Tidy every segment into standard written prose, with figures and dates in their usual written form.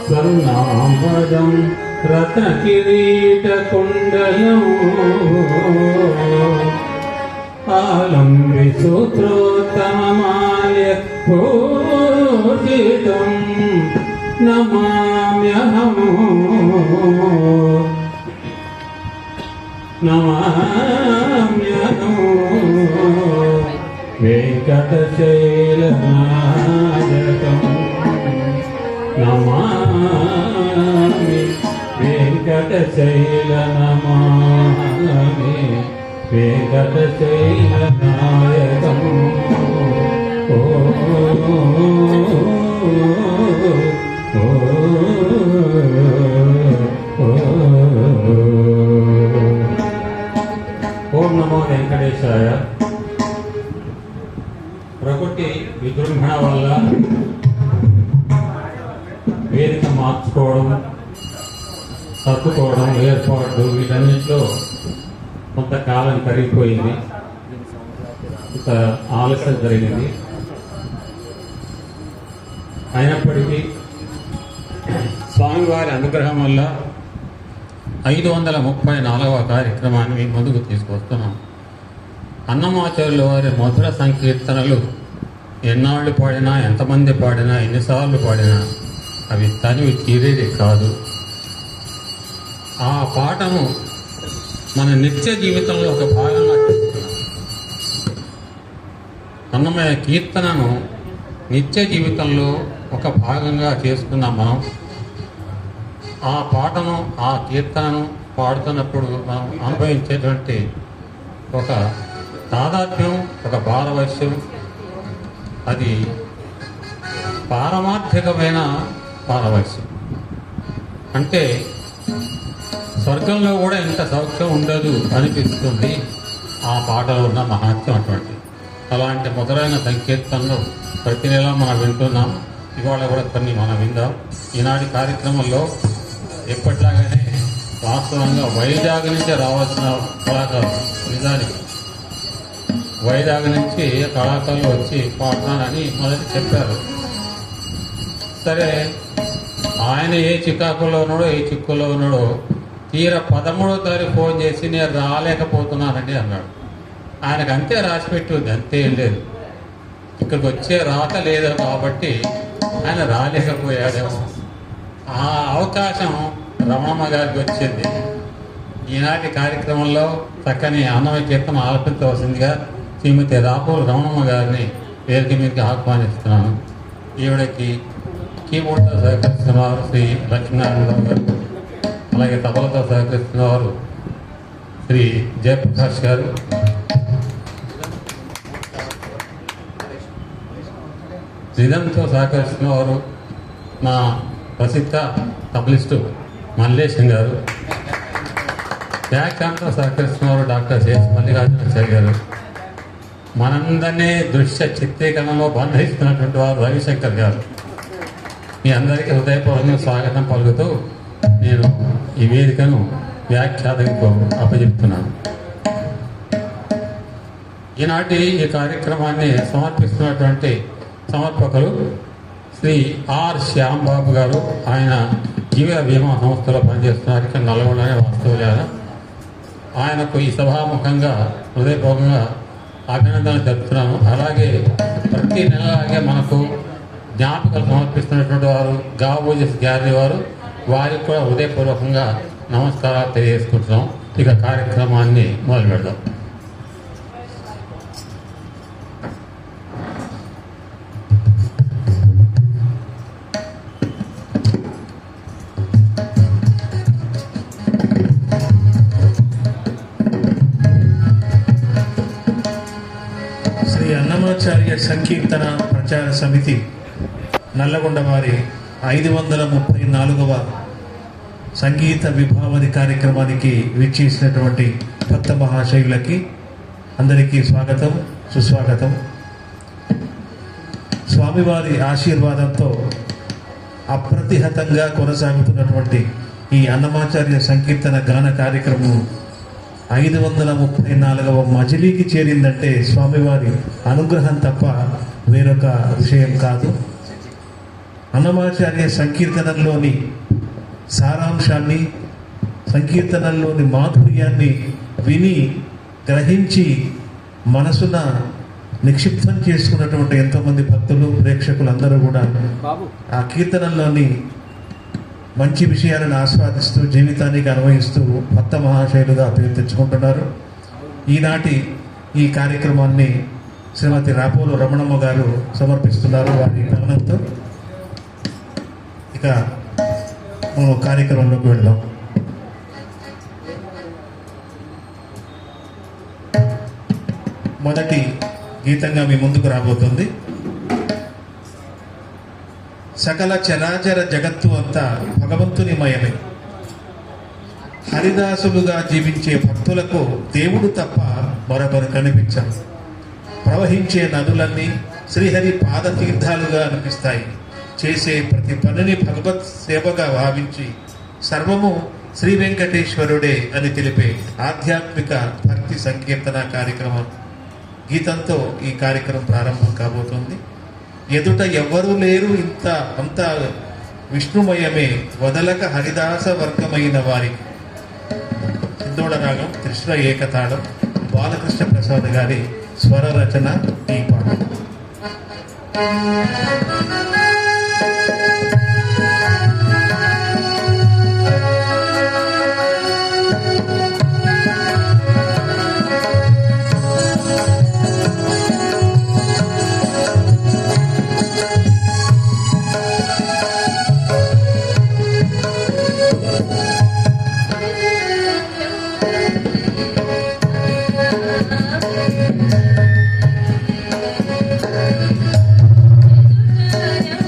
స్వర్ణాంబరం రత్నకిరీటకుండలం ఆలంబి సూత్రోత్తమమాల్య పూజితం నమామ్యహం నమామ్యహం వెంకటశైలనాయకం నమామి వెంకటశైల నమామి వెంకటశైలనాయకం ఓం నమో వెంకటేశాయ. ప్రకృతి విజృంభణ వల్ల వేదిక మార్చుకోవడం, తప్పుకోవడం, ఏర్పాట్లు వీటన్నిటిలో కొంతకాలం కరిగిపోయింది, కొంత ఆలస్యం జరిగింది. అయినప్పటికీ స్వామివారి అనుగ్రహం వల్ల 534వ కార్యక్రమాన్ని మీ ముందుకు తీసుకొస్తున్నాం. అన్నమాచార్యుల వారి మధుర సంకీర్తనలు ఎన్నాళ్ళు పాడినా, ఎంతమంది పాడినా, ఎన్నిసార్లు పాడినా అవి తనివి తీరేది కాదు. ఆ పాటను మన నిత్య జీవితంలో ఒక భాగంగా చేసుకున్నాం. అన్నమయ్య కీర్తనను నిత్య జీవితంలో ఒక భాగంగా చేసుకున్నాం మనం. ఆ పాటను, ఆ కీర్తనను పాడుతున్నప్పుడు మనం అనుభవించేటువంటి ఒక తాదాత్మ్యం, ఒక పారవశ్యం, అది పారమార్థికమైన పారవశ్యం. అంటే స్వర్గంలో కూడా ఇంత సౌఖ్యం ఉండదు అనిపిస్తుంది ఆ పాటలో ఉన్న మహాత్మ్యం అటువంటి. అలాంటి మధురైన సంకీర్తనలు ప్రతి నెల మనం వింటున్నాం. ఇవాళ కూడా కొన్ని మనం విందాం. ఈనాటి కార్యక్రమంలో ఎప్పటిలాగానే వాస్తవంగా వైజాగ్ నుంచి రావాల్సిన కళాకారులు, నిజానికి వైజాగ్ నుంచి కళాకారులు వచ్చి పాడతానని మొదటి చెప్పారు. సరే, ఆయన ఏ చికాకులో ఉన్నాడో, ఏ చిక్కులో ఉన్నాడో తీర 13వ తారీఖు ఫోన్ చేసి నేను రాలేకపోతున్నానండి అన్నాడు. ఆయనకు అంతే రాసిపెట్టింది, అంతే లేదు. ఇక్కడికి వచ్చే రాత లేదు కాబట్టి ఆయన రాలేకపోయాడేమో. ఆ అవకాశం రమణమ్మ గారికి వచ్చింది. ఈనాటి కార్యక్రమంలో చక్కని అన్నమయ్య కీర్తన ఆలపించవలసిందిగా శ్రీమతి రాపూర్ రమణమ్మ గారిని వేదిక మీదకి ఆహ్వానిస్తున్నాను. ఈవిడకి కీబోర్డ్తో సహకరిస్తున్నవారు శ్రీ లక్ష్మీనారాయణరావు గారు, అలాగే తబలతో సహకరిస్తున్నవారు శ్రీ జయప్రకాష్ గారు, రిధంతో సహకరిస్తున్నవారు మా ప్రసిద్ధ తబలిస్టు మల్లేశం గారు, వ్యాఖ్యానంతో సహకరిస్తున్నవారు డాక్టర్ శేష్ మల్లికార్జునాచార్య గారు, మనందరినీ దృశ్య చిత్రీకరణలో బంధిస్తున్నటువంటి వారు రవిశంకర్ గారు. మీ అందరికీ హృదయపూర్వకంగా స్వాగతం పలుకుతూ నేను ఈ వేదికను వ్యాఖ్యాతకు అప్పచెప్తున్నాను. ఈనాటి ఈ కార్యక్రమాన్ని సమర్పిస్తున్నటువంటి సమర్పకులు శ్రీ ఆర్ శ్యాంబాబు గారు. ఆయన జీవ బీమా సంస్థలో పనిచేస్తున్నారు, ఇక్కడ నల్గొండనే వాస్తవులేదా. ఆయనకు ఈ సభాముఖంగా హృదయపూర్వకంగా అభినందనలు జరుపుతున్నాను. అలాగే ప్రతి నెలలాగే మనకు జ్ఞాపికలు సమర్పిస్తున్నటువంటి వారు గాబోజెస్ గ్యాలరీ వారు, వారికి కూడా హృదయపూర్వకంగా నమస్కారాలు తెలియజేసుకుంటున్నాం. ఇక కార్యక్రమాన్ని మొదలు పెడదాం. శ్రీ అన్నమాచార్య సంకీర్తన ప్రచార సమితి నల్లగొండ వారి 534వ సంగీత విభావతి కార్యక్రమానికి వీక్షించినటువంటి భక్త మహాశయులకి అందరికీ స్వాగతం, సుస్వాగతం. స్వామివారి ఆశీర్వాదంతో అప్రతిహతంగా కొనసాగుతున్నటువంటి ఈ అన్నమాచార్య సంకీర్తన గాన కార్యక్రమం 534వ మజిలీకి చేరిందంటే స్వామివారి అనుగ్రహం తప్ప వేరొక విషయం కాదు. అన్నమాచార్య సంకీర్తనల్లోని సారాంశాన్ని, సంకీర్తనల్లోని మాధుర్యాన్ని విని గ్రహించి మనసున నిక్షిప్తం చేసుకున్నటువంటి ఎంతోమంది భక్తులు, ప్రేక్షకులందరూ కూడా ఆ కీర్తనల్లోని మంచి విషయాలను ఆస్వాదిస్తూ జీవితానికి అన్వయిస్తూ భక్త మహాశైలుగా పేరు తెచ్చుకుంటున్నారు. ఈనాటి ఈ కార్యక్రమాన్ని శ్రీమతి రాపోలు రమణమ్మ గారు సమర్పిస్తున్నారు వారి గమనంతో. ఇక మనం కార్యక్రమంలోకి వెళ్దాం. మొదటి గీతంగా మీ ముందుకు రాబోతుంది. సకల చరాచర జగత్తు అంతా భగవంతుని మయమే. హరిదాసులుగా జీవించే భక్తులకు దేవుడు తప్ప మరొకరు కనిపించరు. ప్రవహించే నదులన్నీ శ్రీహరి పాదతీర్థాలుగా అనిపిస్తాయి. చేసే ప్రతి పనిని భగవత్ సేవగా భావించి సర్వము శ్రీ వెంకటేశ్వరుడే అని తెలిపే ఆధ్యాత్మిక భక్తి సంకీర్తన కార్యక్రమం గీతంతో ఈ కార్యక్రమం ప్రారంభం కాబోతుంది. ఎదుట ఎవ్వరూ లేరు, అంతా విష్ణుమయమే, వదలక హరిదాస వర్గమైన వారికి. హిందోళ రాగం, కృష్ణ ఏకతాళం, బాలకృష్ణ ప్రసాద్ గారి స్వర రచన ఈ పాట. Yeah.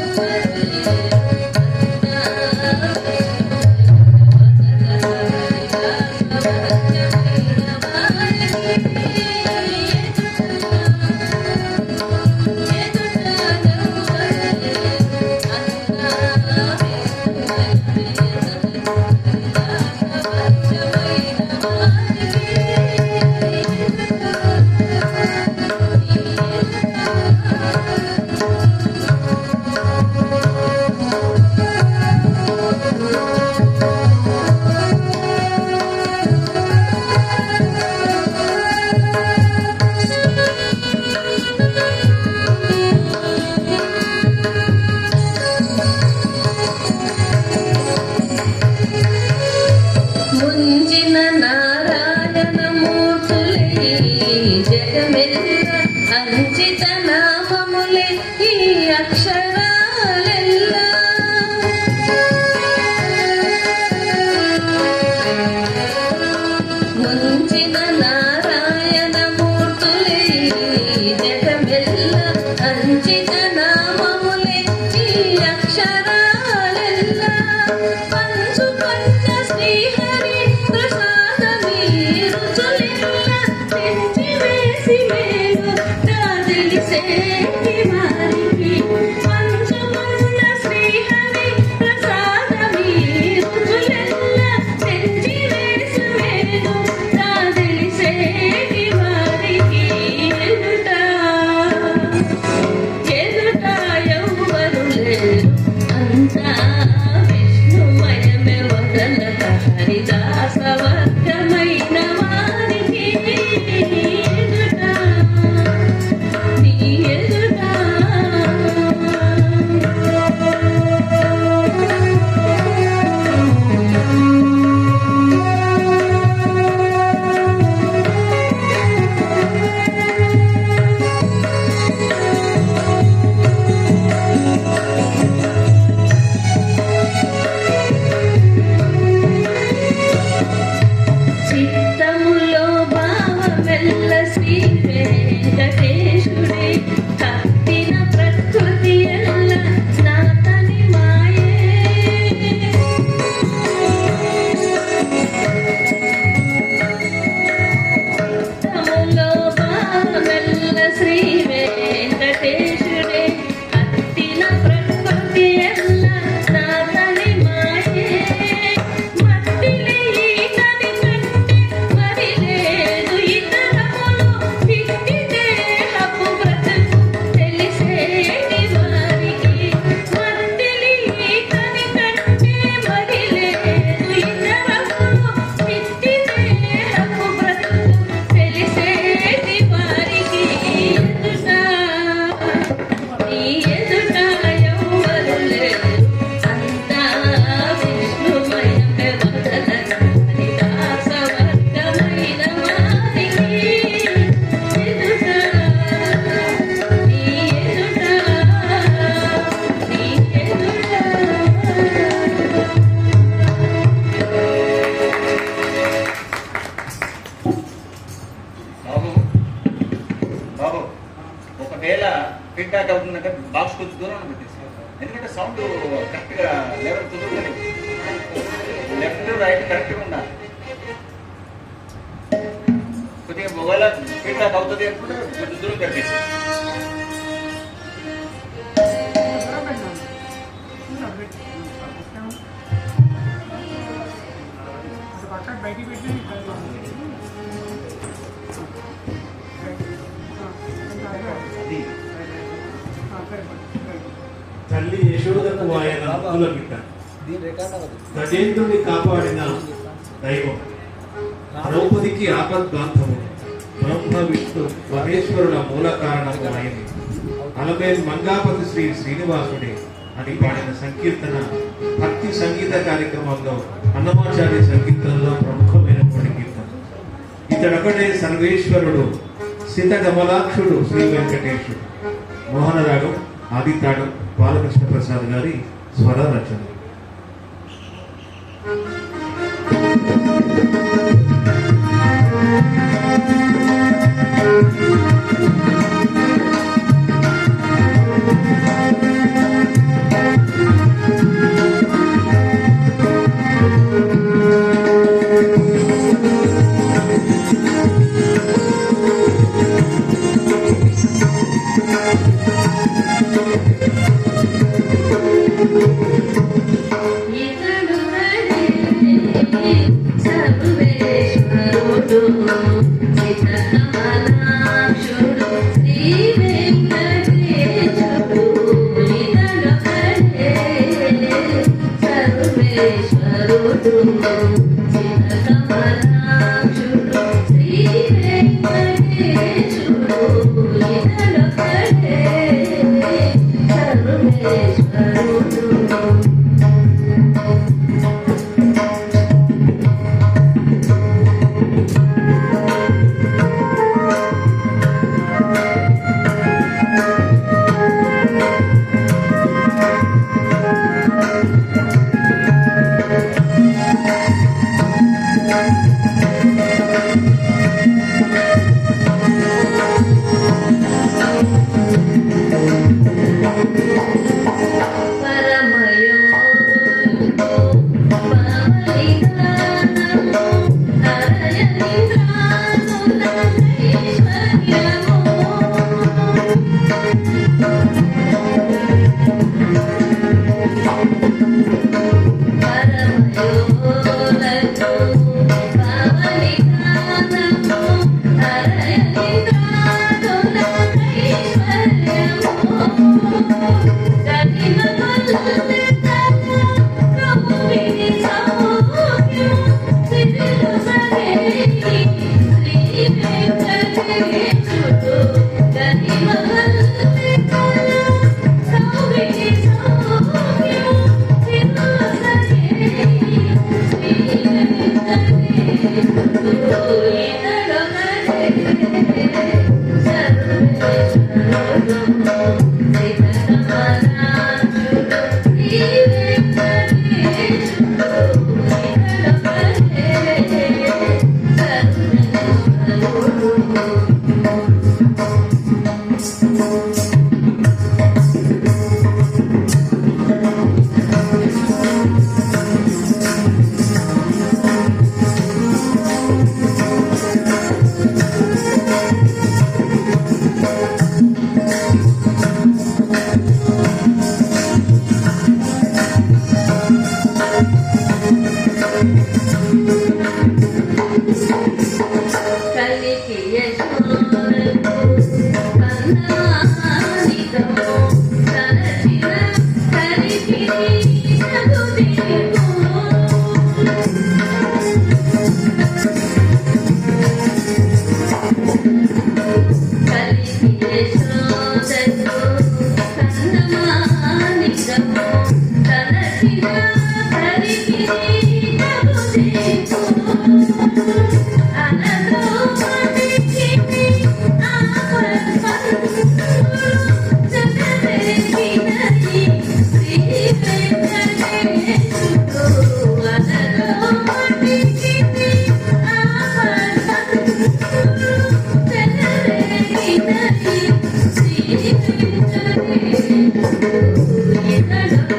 సౌండ్ కరెక్ట్గా లెవెల్ కుదురుతుంది. లెఫ్ట్ రైట్ కరెక్ట్గా ఉండాలి. కొద్దిగా మొబైల్ ఫీడ్బ్యాక్ అవుతుంది అనుకుంటే కొంచెం దూరం కనిపిస్తుంది. బయటికి పెట్టి తల్లి యశోదకు ఆయన అప్పుల బిడ్డ గజేంద్రుని కాపాడిన దైవం ద్రౌపదికి ఆపద్బాంధము బ్రహ్మ విష్ణు మహేశ్వరుల మూల కారణము అయింది. అలమేల్ మంగాపతి శ్రీ శ్రీనివాసుడే అని పాడిన సంకీర్తన భక్తి సంగీత కార్యక్రమంలో అన్నమాచార్య సంకీర్తనలో ప్రముఖమైనటువంటి కీర్తన. ఇతడొకటే సర్వేశ్వరుడు సితగమలాక్షుడు శ్రీ వెంకటేశుడు. మోహనరాగం ఆదితాడు బాలకృష్ణ ప్రసాద్ గారి స్వర రచన. Thank you.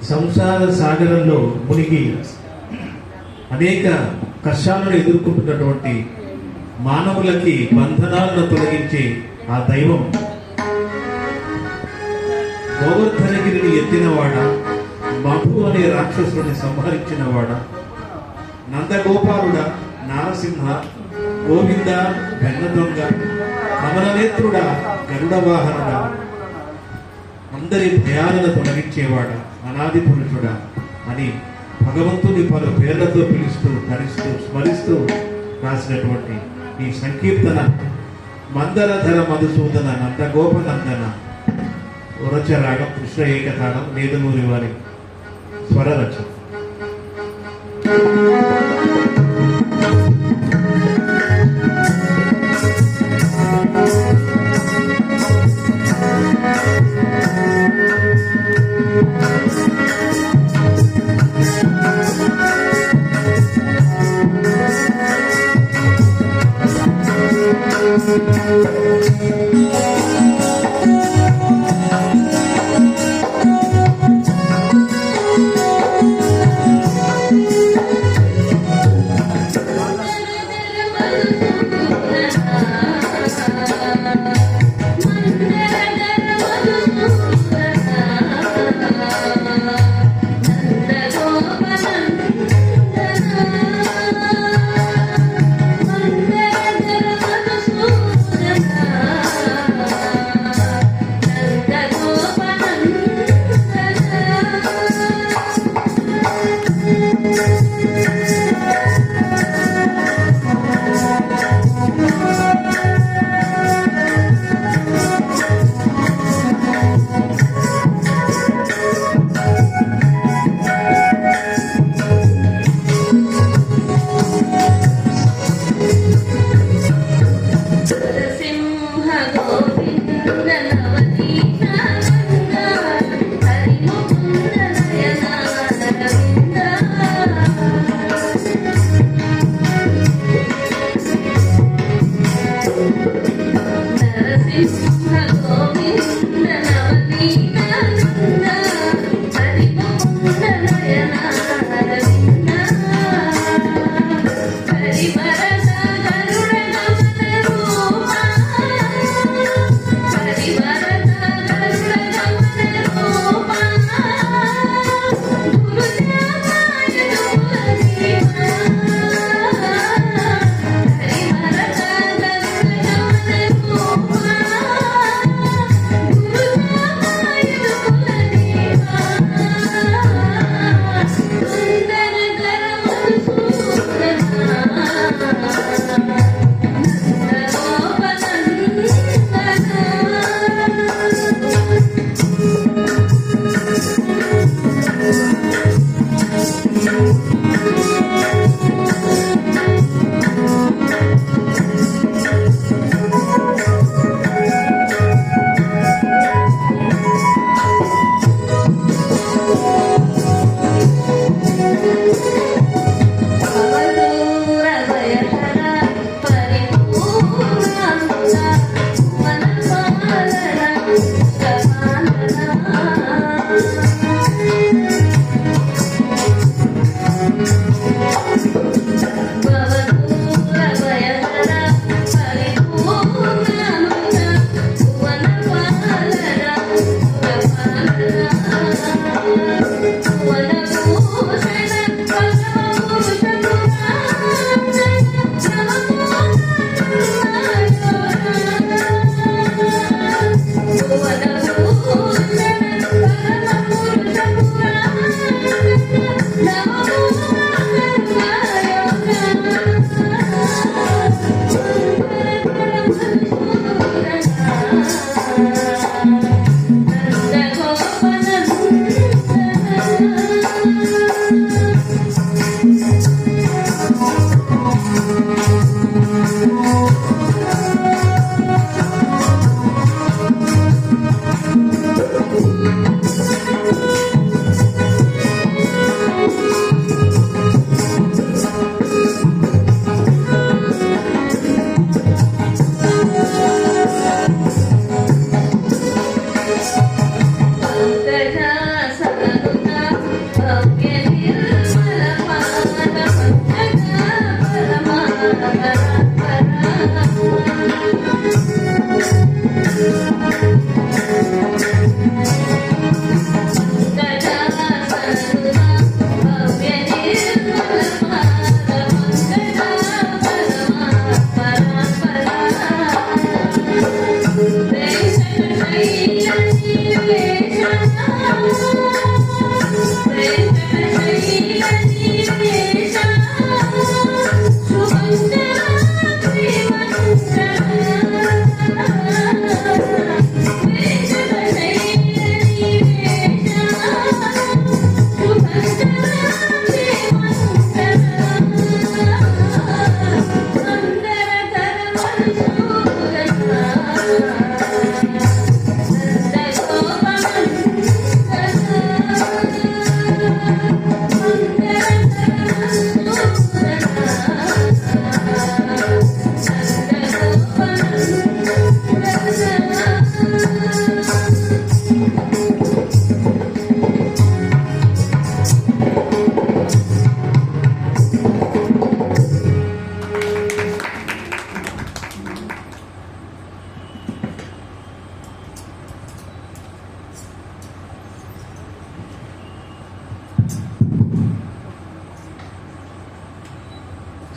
సంసార సాగరంలో మునిగి అనేక కష్టాలను ఎదుర్కొంటున్నటువంటి మానవులకి బంధనాలను తొలగించే ఆ దైవం గోవర్ధనగిరిని ఎత్తినవాడ, మధు అనే రాక్షసుని సంహరించినవాడ, నందగోపాలుడ, నారసింహ, గోవింద, వెన్నదొంగ, కమలనేత్రుడ, గరుడ వాహనుడ, అందరి భయాలను తొలగించేవాడ, అనాది పురుషుడ అని భగవంతుని పలు పేర్లతో పిలుస్తూ ధరిస్తూ స్మరిస్తూ రాసినటువంటి ఈ సంకీర్తన మందరధర మధుసూదన నందగోపనందన ఉరచరాగం కృష్ణ ఏకతాళం నేదునూరి వారి స్వరరచన.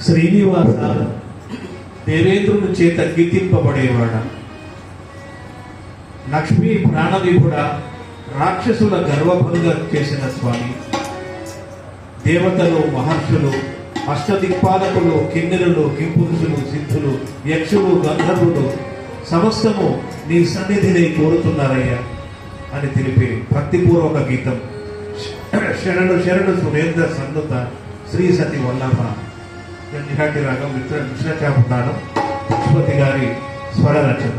శ్రీనివాస దేవేంద్రుని చేత కీర్తింపబడేవాడ, లక్ష్మీ ప్రాణవిభుడ, రాక్షసుల గర్వభంగం చేసిన స్వామి, దేవతలు, మహర్షులు, అష్టదిక్పాలకులు, కిన్నెరులు, కింపురుషులు, సిద్ధులు, యక్షులు, గంధర్వులు సమస్తము నీ సన్నిధిని కోరుతున్నారయ్యా అని తెలిపే భక్తిపూర్వక గీతం శరణు శరణు సురేంద్ర సన్నుత శ్రీ సతి వల్లభ జంఝాటి రాగం విశ్వచాపుతాను పశుపతి గారి స్వర రచన.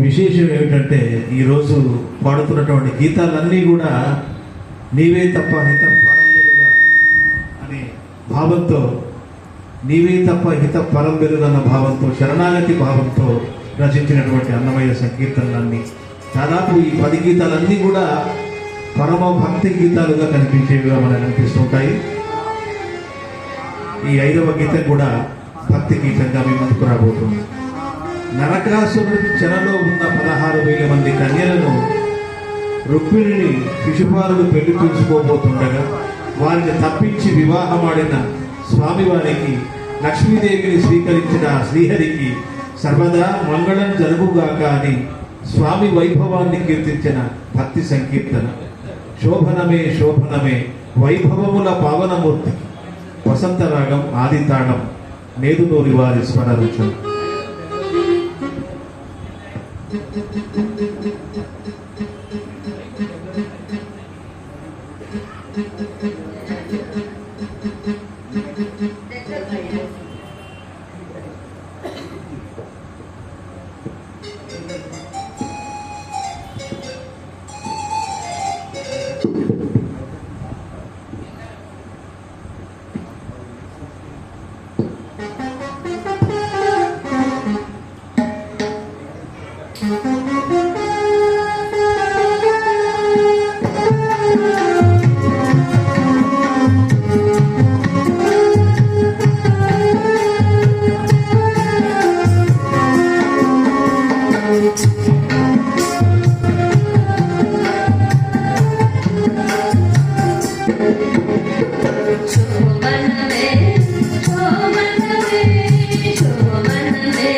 విశేషం ఏమిటంటే ఈరోజు పాడుతున్నటువంటి గీతాలన్నీ కూడా నీవే తప్ప హితం పరంబెరుగా అనే భావంతో, నీవే తప్ప హితం పరంబెరుగా అన్న భావంతో, శరణాగతి భావంతో రచించినటువంటి అన్నమయ్య సంకీర్తనలన్నీ. దాదాపు ఈ 10 గీతాలన్నీ కూడా పరమ భక్తి గీతాలుగా కనిపించేవిగా మనకు అనిపిస్తుంటాయి. ఈ 5వ గీతం కూడా భక్తి గీతంగా మీ ముందుకు రాబోతుంది. నరకాసురుడి చెరలో ఉన్న 16,000 మంది కన్యలను రుక్మిణిని శిశుపాలుడు పెళ్లి చూసుకోబోతుండగా వారిని తప్పించి వివాహమాడిన స్వామివారికి, లక్ష్మీదేవిని స్వీకరించిన శ్రీహరికి సర్వదా మంగళం జరుగుగాక అని స్వామి వైభవాన్ని కీర్తించిన భక్తి సంకీర్తన. శోభనమే శోభనమే వైభవముల పావనమూర్తి, వసంతరాగం ఆదితాళం, నేదునూరి వారి స్వర రుచులు. శోభనమే శోభనమే శోభనమే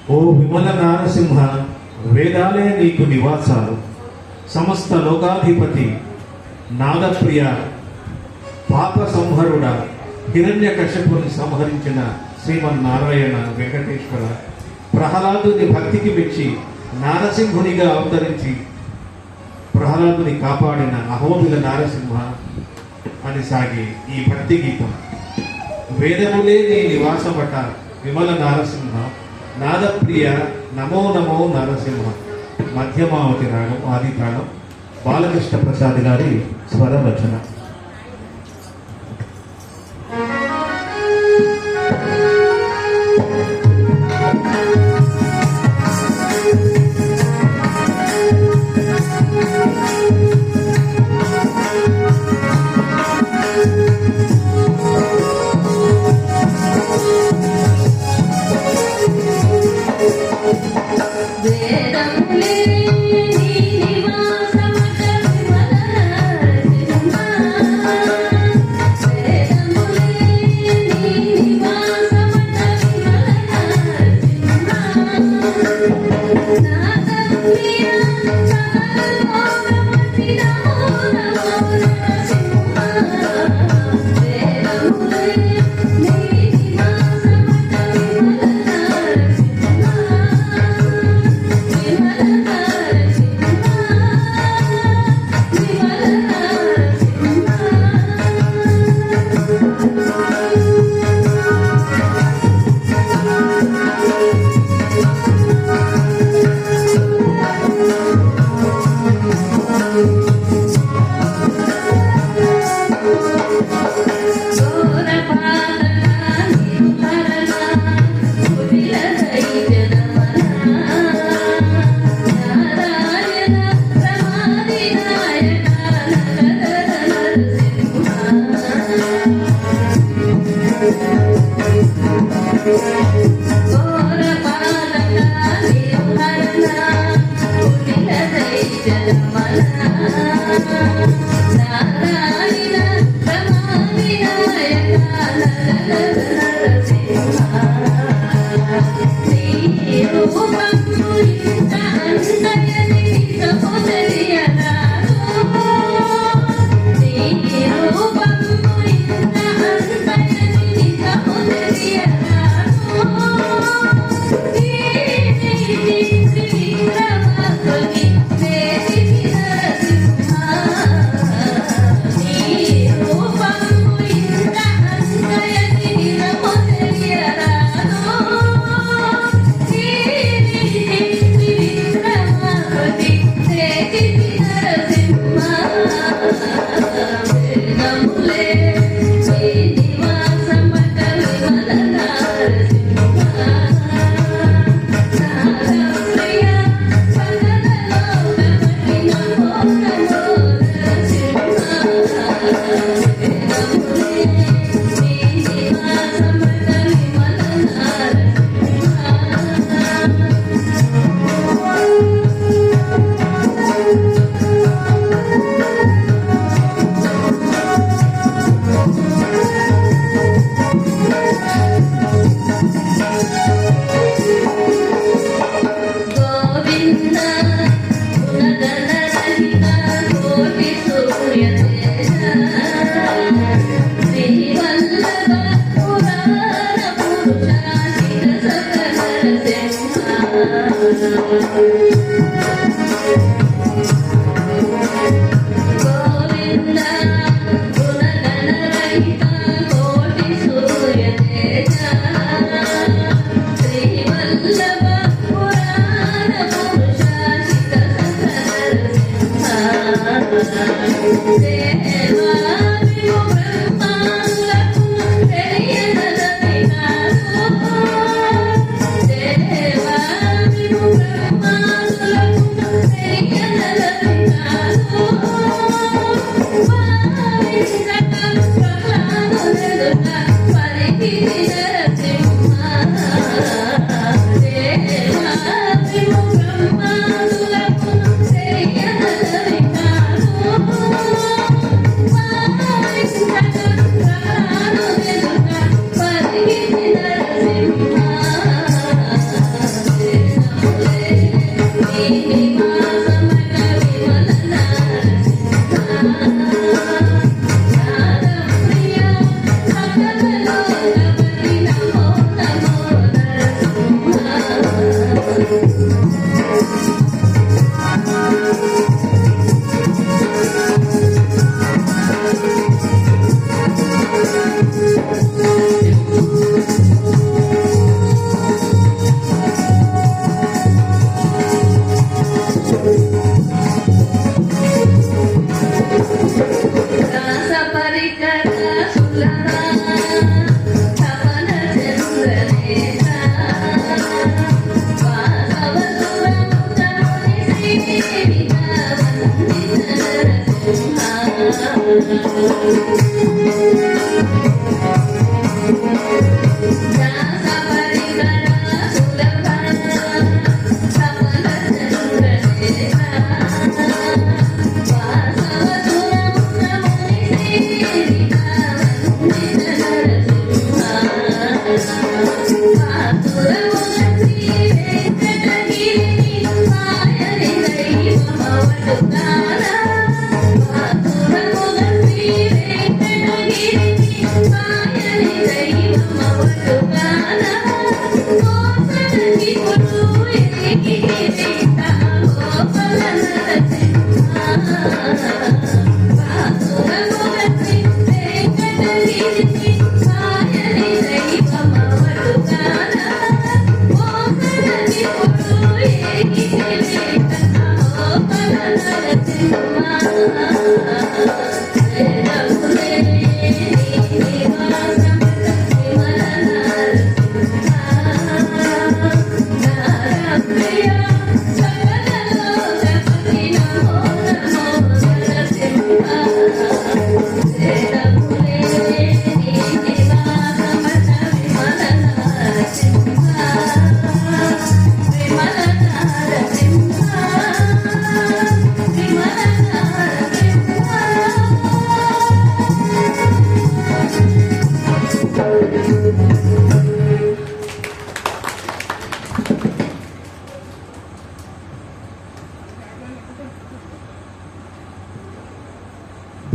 ఓ విమల నారసింహ, వేదాలే నీకు నివాసాలు. సమస్త లోకాధిపతి నాదప్రియ, పాప సంహరుడ, హిరణ్య కశ్యపుని సంహరించిన శ్రీమన్నారాయణ వెంకటేశ్వర, ప్రహ్లాదుని భక్తికి మెచ్చి నారసింహునిగా అవతరించి ప్రహ్లాదుని కాపాడిన అహోబిల నారసింహ అని సాగి ఈ భక్తి గీతం. వేదములే నీ నివాసమట విమల నారసింహ, నాదప్రియ నమో నమో నరసింహ. మధ్యమావతి రాగం, ఆది తాళం. బాలకృష్ణ ప్రసాద్ గారి స్వర రచన. వేదములే నీ నివాసమట విమల నరసింహ.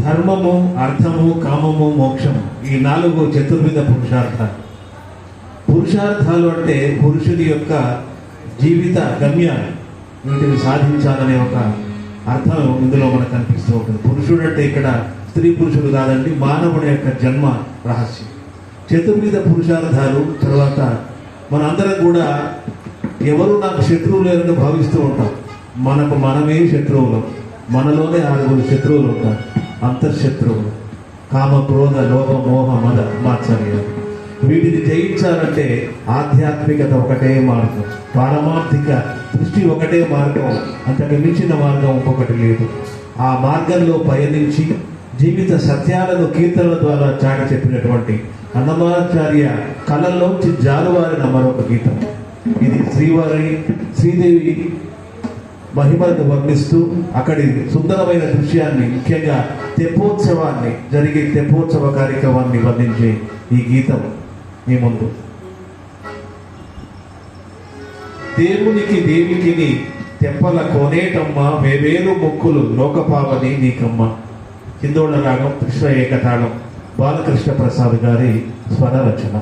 ధర్మము, అర్థము, కామము, మోక్షము, ఈ 4 చతుర్విధ పురుషార్థాలు. పురుషార్థాలు అంటే పురుషుని యొక్క జీవిత గమ్యాలు, వీటిని సాధించాలనే ఒక అర్థం ఇందులో మనకు కనిపిస్తూ ఉంటుంది. పురుషుడు అంటే ఇక్కడ స్త్రీ పురుషుడు కాదండి, మానవుడి యొక్క జన్మ రహస్యం. చతుర్విధ పురుషార్థాలు తర్వాత మనందరం కూడా ఎవరు నాకు శత్రువులు లేరని భావిస్తూ ఉంటాం. మనకు మనమే శత్రువులు, మనలోనే 6 శత్రువులు ఉంటారు. అంతర్శత్రువులు కామ, క్రోధ, లోభ, మోహ, మద, మాత్సర్యం. వీటిని జయించాలంటే ఆధ్యాత్మికత ఒకటే మార్గం, పారమార్థిక దృష్టి ఒకటే మార్గం, అంతకు మించిన మార్గం ఇంకొకటి లేదు. ఆ మార్గంలో పయనించి జీవిత సత్యాలను కీర్తనల ద్వారా చాటి చెప్పినటువంటి అన్నమాచార్య కళల్లోంచి జాలువారిన మరొక గీతం ఇది. శ్రీదేవి మహిమలను వర్ణిస్తూ అక్కడి సుందరమైన దృశ్యాన్ని, ముఖ్యంగా తెప్పోత్సవాన్ని, జరిగే తెప్పోత్సవ కార్యక్రమాన్ని వర్ణించే ఈ గీతం మీ ముందు. దేవునికి దేవికిని తెప్పల కోనేటమ్మ, వేవేలు మొక్కులు లోకపావని నీకమ్మ. హిందోళ రాగం, కృష్ణ ఏకతాళం, బాలకృష్ణ ప్రసాద్ గారి స్వర రచన.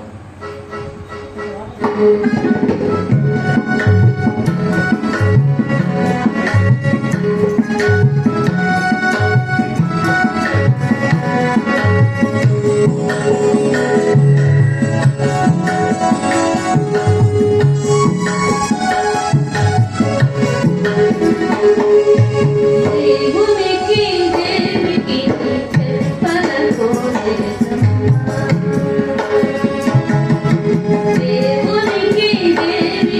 దేవునికి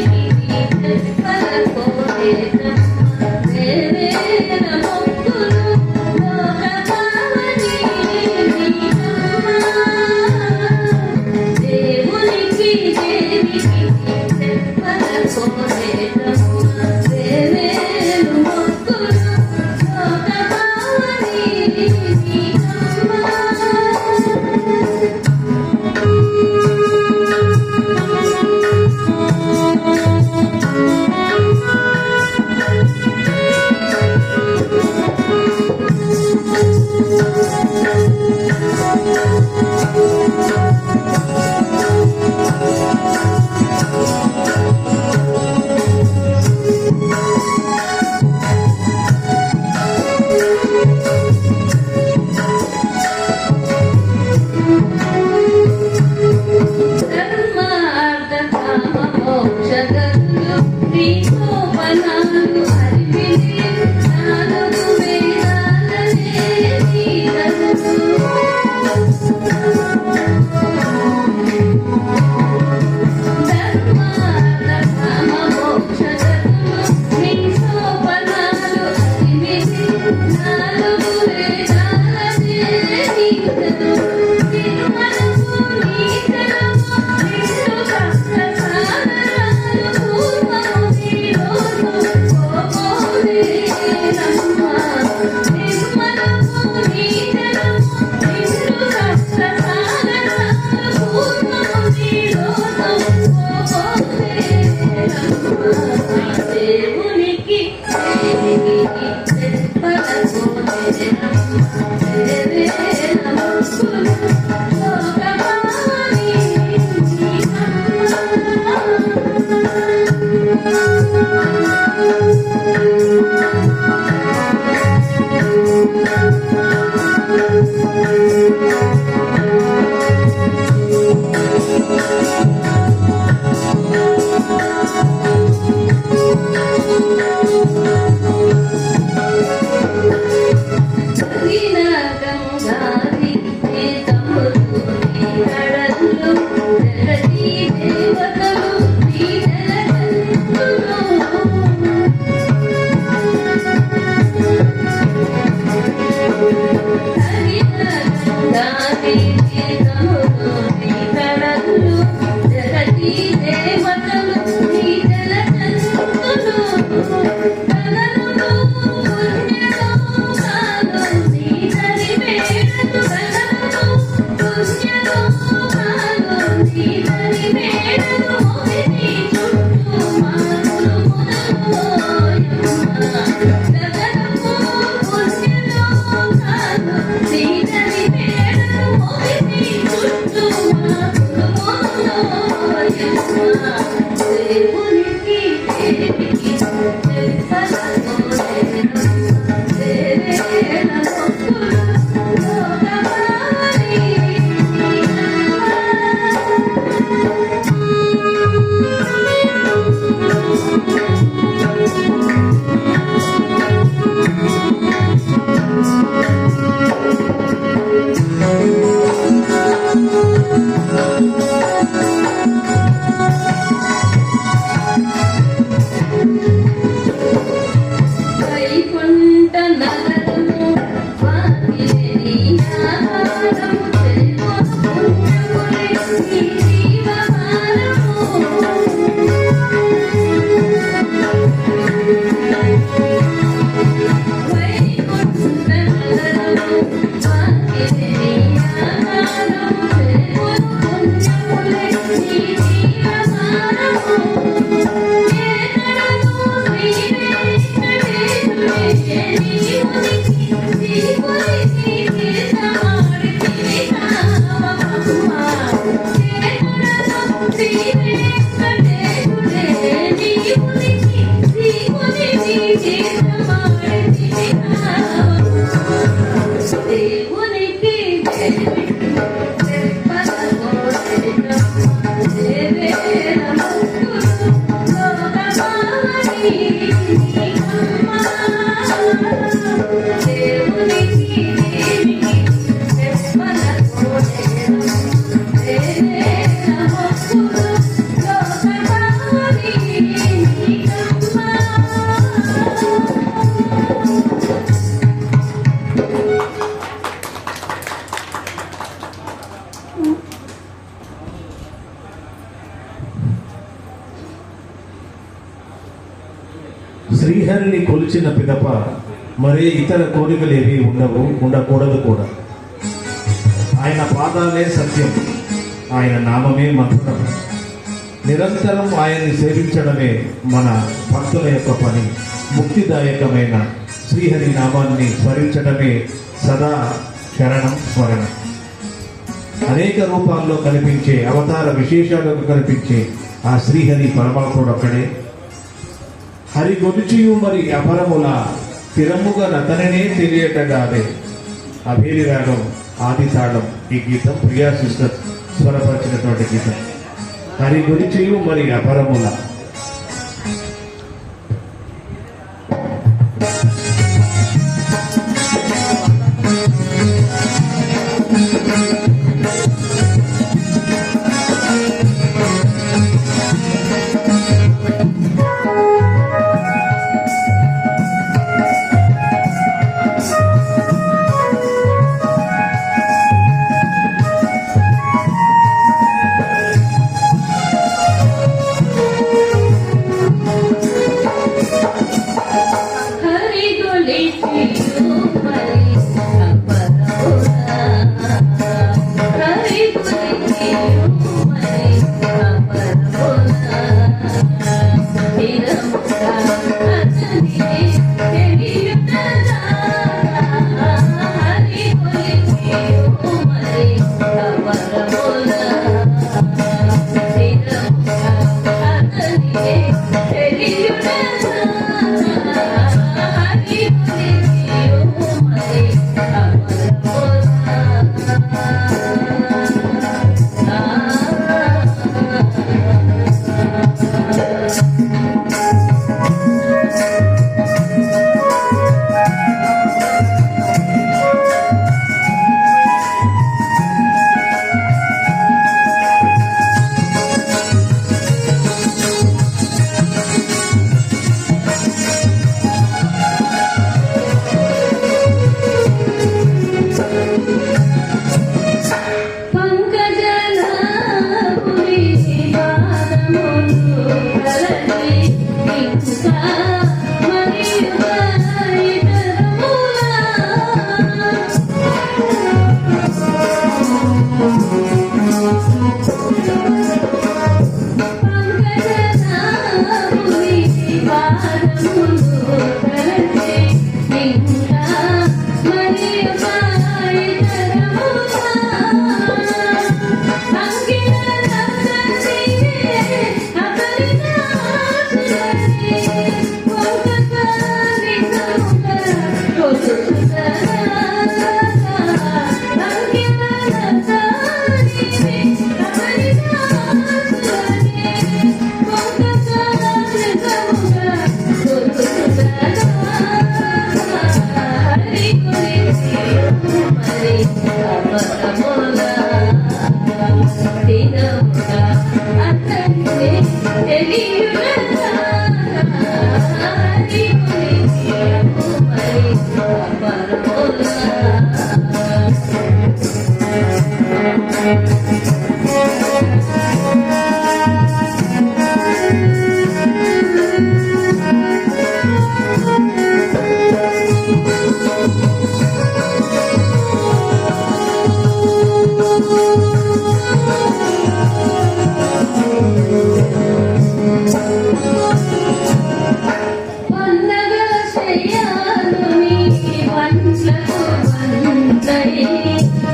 శ్రీహరిని కొలిచిన పిదప మరే ఇతర కోరికలు ఏవి ఉండవు, ఉండకూడదు కూడా. ఆయన పాదాలే సత్యం, ఆయన నామమే మంత్రం. నిరంతరం ఆయన్ని సేవించడమే మన భక్తుల యొక్క పని. ముక్తిదాయకమైన శ్రీహరి నామాన్ని స్మరించడమే సదా శరణం స్మరణం. అనేక రూపాల్లో కనిపించే, అవతార విశేషాలకు కనిపించే ఆ శ్రీహరి పరమాత్ముడు ఒక్కడే. హరి గొలుచియు మరి అపరముల స్థిరముగా నతననే తెలియటగాదే. అభేరి రాగం ఆది తాళం. ఈ గీతం ప్రియా సిస్టర్ స్వరపరిచినటువంటి గీతం. హరి గొలుచియు మరి అపరముల.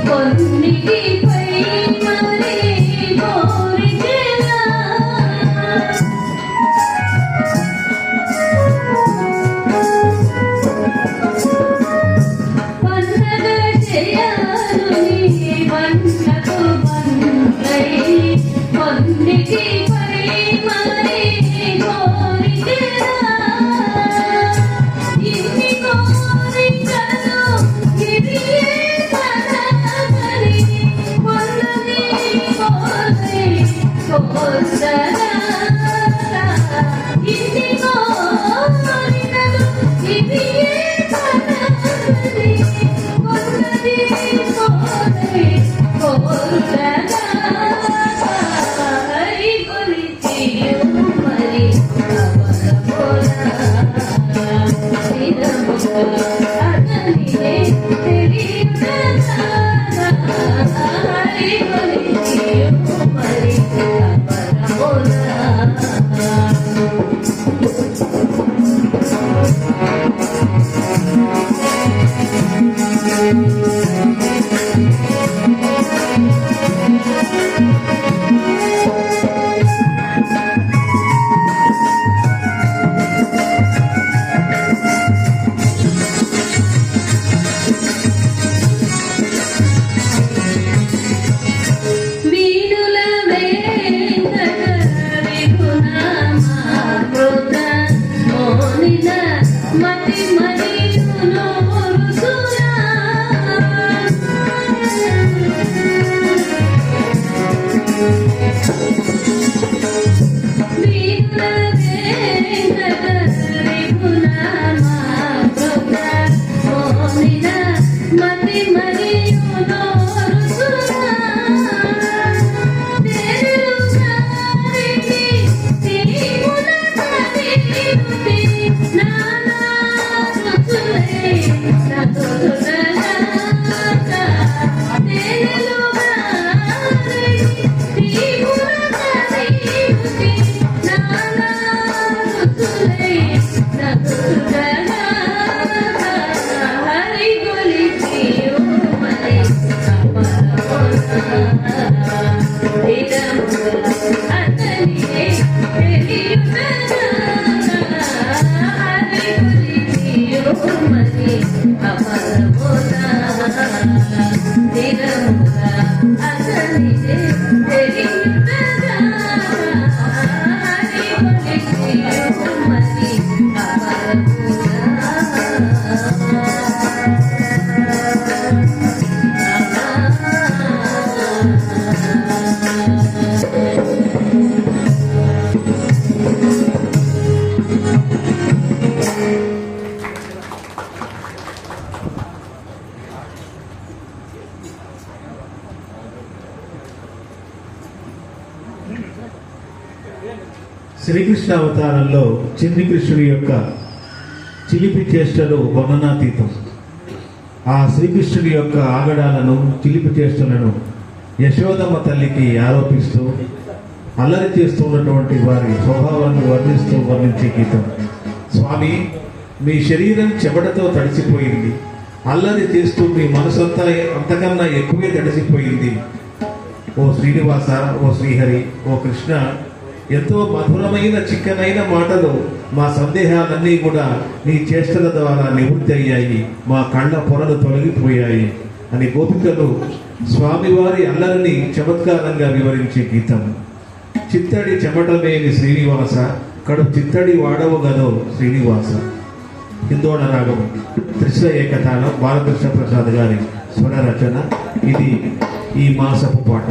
కొన్నిటిపై మరి శ్రీకృష్ణ అవతారంలో చిన్ని కృష్ణుడి యొక్క చిలిపి చేష్టలు వర్ణనాతీతం. ఆ శ్రీకృష్ణుడి యొక్క ఆగడాలను, చిలిపి చేష్టలను యశోదమ్మ తల్లికి ఆరోపిస్తూ అల్లరి చేస్తున్నటువంటి వారి స్వభావాన్ని వర్ణించే గీతం. స్వామి, మీ శరీరం చెమటతో తడిసిపోయింది, అల్లరి చేస్తూ మీ మనసంతా అంతకన్నా ఎక్కువే తడిసిపోయింది. ఓ శ్రీనివాస, ఓ శ్రీహరి, ఓ కృష్ణ, ఎంతో మధురమైన చిక్కనైన మాటలు మా సందేహాలన్నీ కూడా నీ చేష్టల ద్వారా నివృత్తి అయ్యాయి, మా కళ్ళ పొరలు తొలగిపోయాయి అని గోపికలు స్వామివారి అల్లరిని చమత్కారంగా వివరించే గీతం. చిత్తడి చెమటలేని శ్రీనివాస, కడు చిత్తడి వాడవు గదో శ్రీనివాస. హిందోళ రాగం త్రిశ ఏకతాళం, బాలకృష్ణ ప్రసాద్ గారి స్వర రచన. ఇది ఈ మాసపు పాట.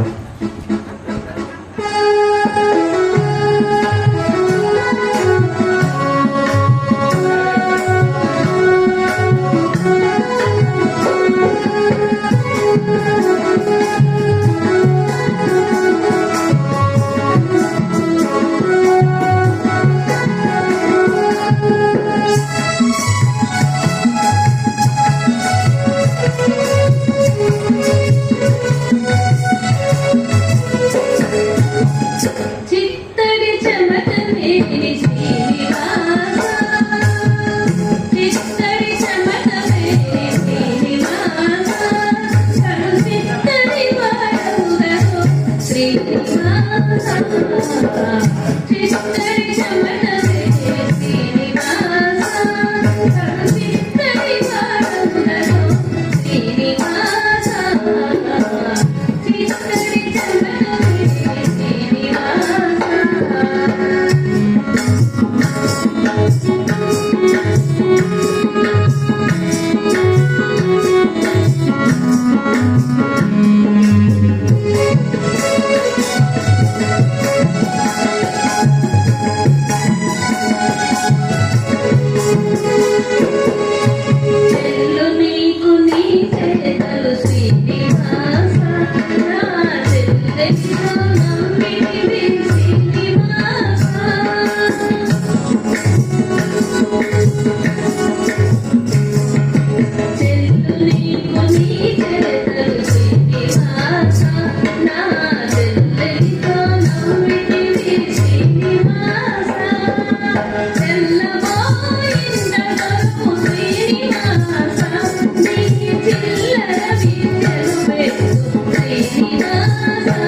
శ్రీనివాస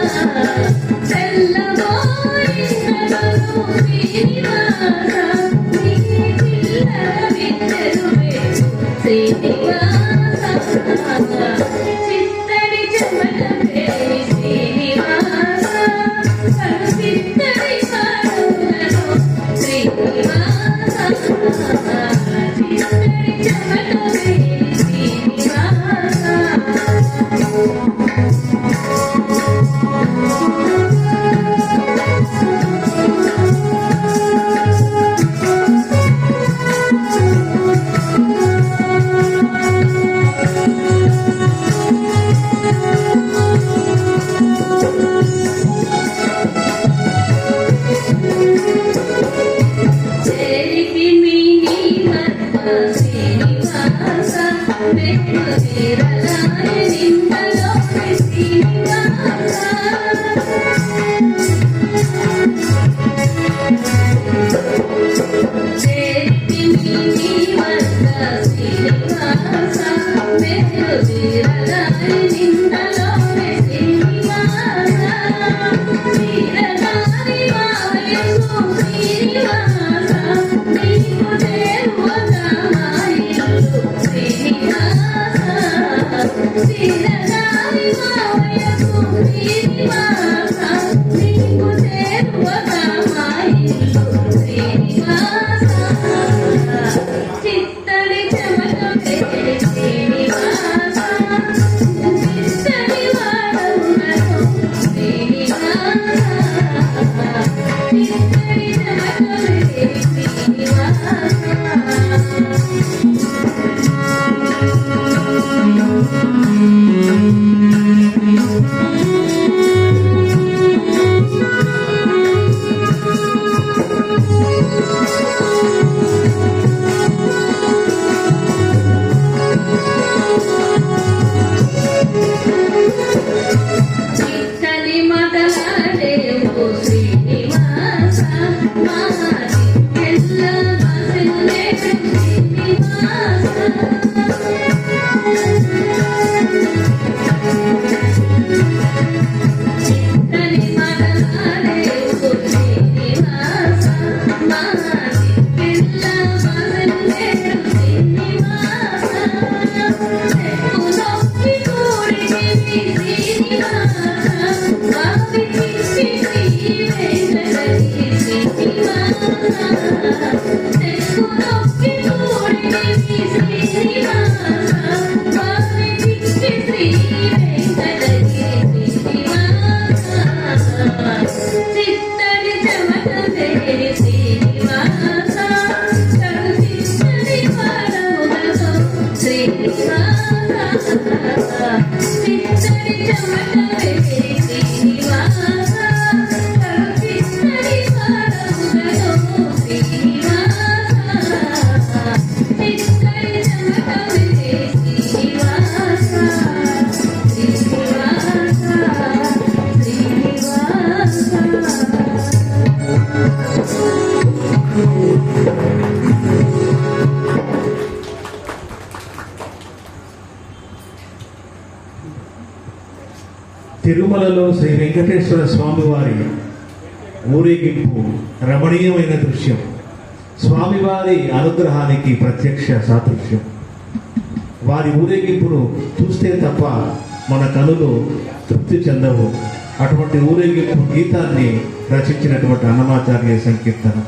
తిరుమలలో శ్రీ వెంకటేశ్వర స్వామి వారి ఊరేగింపు రమణీయమైన దృశ్యం. స్వామివారి అనుగ్రహానికి ప్రత్యక్ష సాదృశ్యం. వారి ఊరేగింపును చూస్తే తప్ప మన కనులు తృప్తి చెందవు. అటువంటి ఊరేగింపు గీతాన్ని రచించినటువంటి అన్నమాచార్య సంకీర్తన.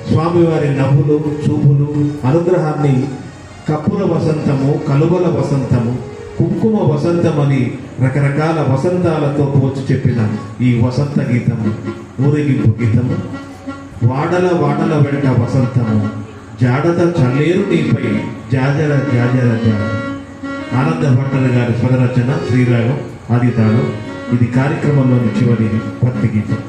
స్వామివారి నవ్వులు, చూపులు, అనుగ్రహాన్ని కప్పుల వసంతము, కలువల వసంతము, కుంకుమ వసంతమని రకరకాల వసంతాలతో పోల్చి చెప్పిన ఈ వసంత గీతము, ఊరేగింపు గీతము. వాడల వాడల వెంట వసంతము, జాడత చల్లేరు నీపై జాజర జాజర జాజ. ఆనంద భట్టల గారి స్వరరచన, శ్రీరాగం, ఆదితాళం. ఇది కార్యక్రమంలోని చివరి భక్తి గీతం.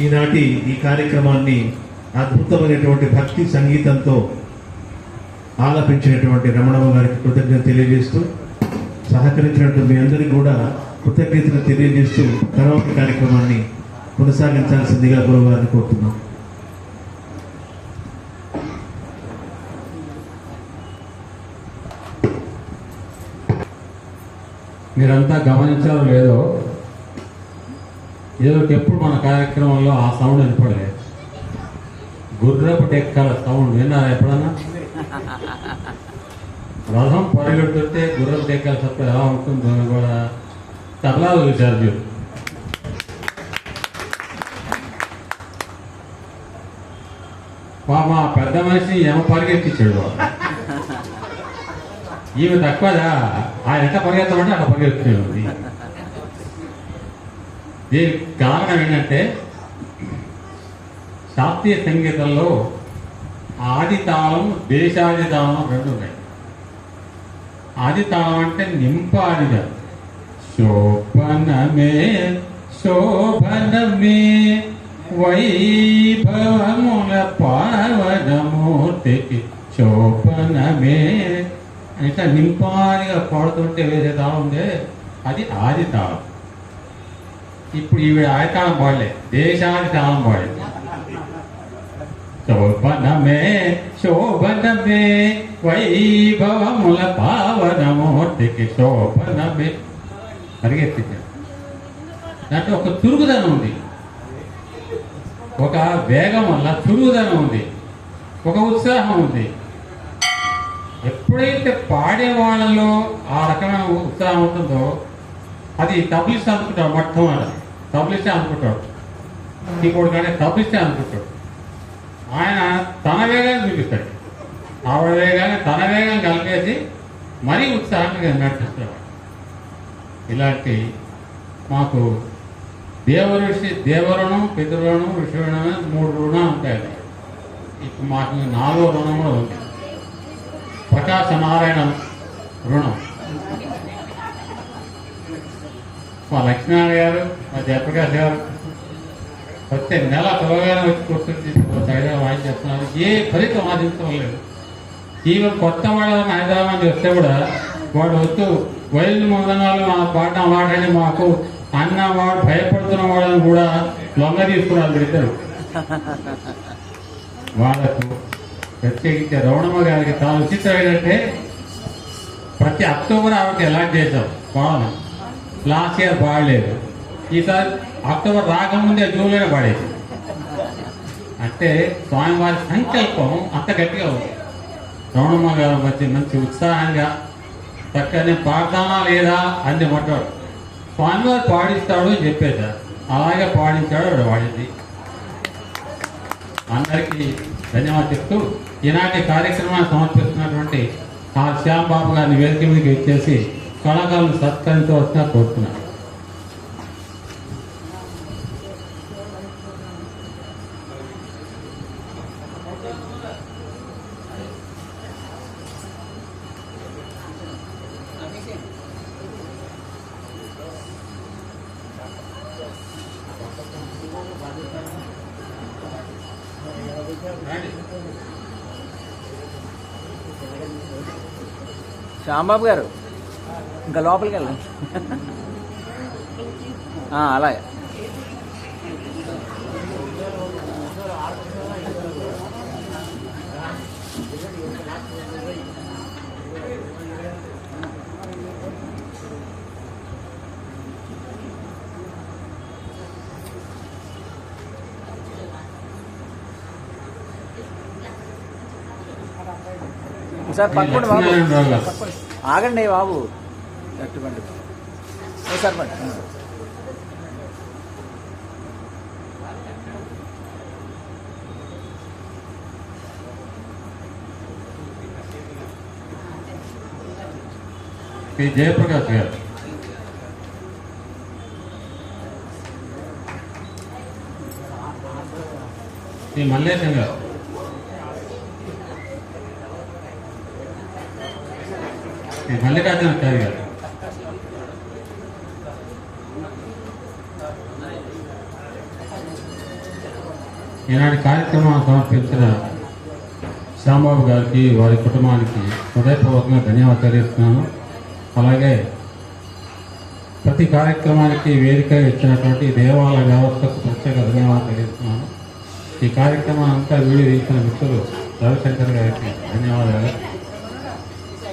ఈనాటి ఈ కార్యక్రమాన్ని అద్భుతమైనటువంటి భక్తి సంగీతంతో ఆలపించినటువంటి రమణమ్మ గారికి కృతజ్ఞత తెలియజేస్తూ, సహకరించినటువంటి మీ అందరికీ కూడా కృతజ్ఞతలు తెలియజేస్తూ తర్వాత కార్యక్రమాన్ని కొనసాగించాల్సిందిగా గురువు గారిని కోరుతున్నాం. మీరంతా గమనించారో లేదో, ఏదో ఎప్పుడు మన కార్యక్రమంలో ఆ సౌండ్ వినపడలేదు. గుర్రపు టెక్కల సౌండ్ విన్నారా ఎప్పుడన్నా? రథం పరిగెడుతుంటే గుర్రం దగ్గర సప్పుడు ఎలా ఉంటుందో అని కూడా తబలా చూశారు మీరు. మా పెద్ద మనిషిని ఏమో పరిగెత్తించాడు వాడు. ఈమె తక్కువదా, ఆయన ఎంత పరిగెత్తమంటే అక్కడ పరిగెత్తుతుంది. దీనికి కారణం ఏంటంటే శాస్త్రీయ సంగీతంలో ఆది తాళం దేశాది తాళం రెండు ఉన్నాయి. ఆది తాళం అంటే నింపాదిగా శోభనమే శోభనమే వైభవముల పావనమూర్తికి శోభనమే అంటే నింపాదిగా పాడుతుంటే వేసే తాళం ఉందే అది ఆది తాళం. ఇప్పుడు ఈవిడ ఆది తాళం పాడలే, దేశాది తాళం పాడింది. శోభనమే శోభనమే వైభవముల పావనమూర్తికి శోభనమే పరిగెత్తించాడు. దాంట్లో ఒక చురుకుదనం ఉంది, ఒక వేగం వల్ల చురుకుదనం ఉంది, ఒక ఉత్సాహం ఉంది. ఎప్పుడైతే పాడే వాళ్ళలో ఆ రకమైన ఉత్సాహం ఉంటుందో అది తబలిస్ట్ అనుకుంటాడు. మొట్టమొదటి తబలిస్టే అనుకుంటాడు, ఇంకోటి కానీ తబలిస్టే అనుకుంటాడు. ఆయన తన వేగాన్ని చూపిస్తాడు, ఆవిడ వేగాన్ని తన వేగం కలిపేసి మరీ ఉత్సాహంగా నడిపిస్తాడు. ఇలాంటి మాకు దేవరుణం, పితృరుణం, విషయరుణం 3 రుణాలు ఉంటాయి. ఇప్పుడు మాకు 4వ రుణం కూడా ఉంది, ప్రకాశ నారాయణ రుణం. మా లక్ష్మీనారాయణ గారు, మా జయప్రకాష్ గారు ప్రతి నెల త్వరగానే వచ్చి కూర్చుని వాయించేస్తున్నారు. ఏ ఫలితం ఆశించడం లేదు. ఈవెన్ కొత్త వాళ్ళు హైదరాబాద్ వస్తే కూడా వాడు వస్తూ వైద్య మొదనాలు మా పాట మాట్లాడి మాకు అన్న వాడు భయపడుతున్న వాళ్ళని కూడా లొంగ తీసుకున్నారు ఇద్దరు. వాళ్ళకు ప్రత్యేకించి రవణమ్మ గారికి చాలా విచిత్రం ఏంటంటే ప్రతి అక్టోబర్ ఆవిడకి అలాట్ చేశాం పాడను. లాస్ట్ ఇయర్ పాడలేదు, ఈసారి అక్టోబర్ రాకముందే జూన్లోనే పాడేది. అంటే స్వామివారి సంకల్పం అంత గట్టిగా ఉంది. రవణమ్మ గారు వచ్చి మంచి ఉత్సాహంగా చక్కగా పాడతానా లేదా అని మొట్టాడు. స్వామివారు పాడిస్తాడు అని చెప్పేశారు, అలాగే పాడించాడు, ఆవిడ పాడింది. అందరికీ ధన్యవాదాలు చెప్తూ ఈనాటి కార్యక్రమాన్ని సమర్పిస్తున్నటువంటి ఆ శ్యామ్ బాబు గారిని వేదిక మీదకి వచ్చేసి కళాకారులను సత్కరించవలసిన కోరుతున్నాను. శ్యాంబాబు గారు ఇంకా లోపలికి వెళ్ళండి. అలాగే సార్ పట్టుకోండి బాబు, ఆగండి బాబు, ఎట్టుకోండి సార్ పట్టు. పి జయప్రకాష్ గారు, ఈ మల్లేశం గారు, ఈ మల్లికార్జునాచార్య గారు, ఈనాటి కార్యక్రమాన్ని సమర్పించిన శ్యాంబాబు గారికి, వారి కుటుంబానికి హృదయపూర్వకంగా ధన్యవాదాలు తెలియజేస్తున్నాను. అలాగే ప్రతి కార్యక్రమానికి వేదిక ఇచ్చినటువంటి దేవాలయ వ్యవస్థకు ప్రత్యేక ధన్యవాదాలు తెలియజేస్తున్నాను. ఈ కార్యక్రమం అంతా వీడియో తీసిన మిత్రులు రవిశంకర్ గారికి ధన్యవాదాలు.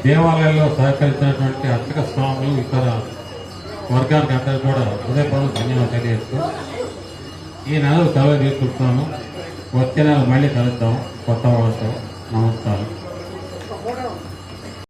దేవాలయాల్లో సహకరించినటువంటి అర్చక స్వాములు, ఇతర వర్గానికి అందరికీ కూడా హృదయపూర్వక ధన్యవాదాలు తెలియజేస్తూ ఈ నెలలో సెలవు తీసుకుంటున్నాను. వచ్చే నెల మళ్ళీ కలుద్దాం కొత్త వాళ్ళతో. నమస్కారం.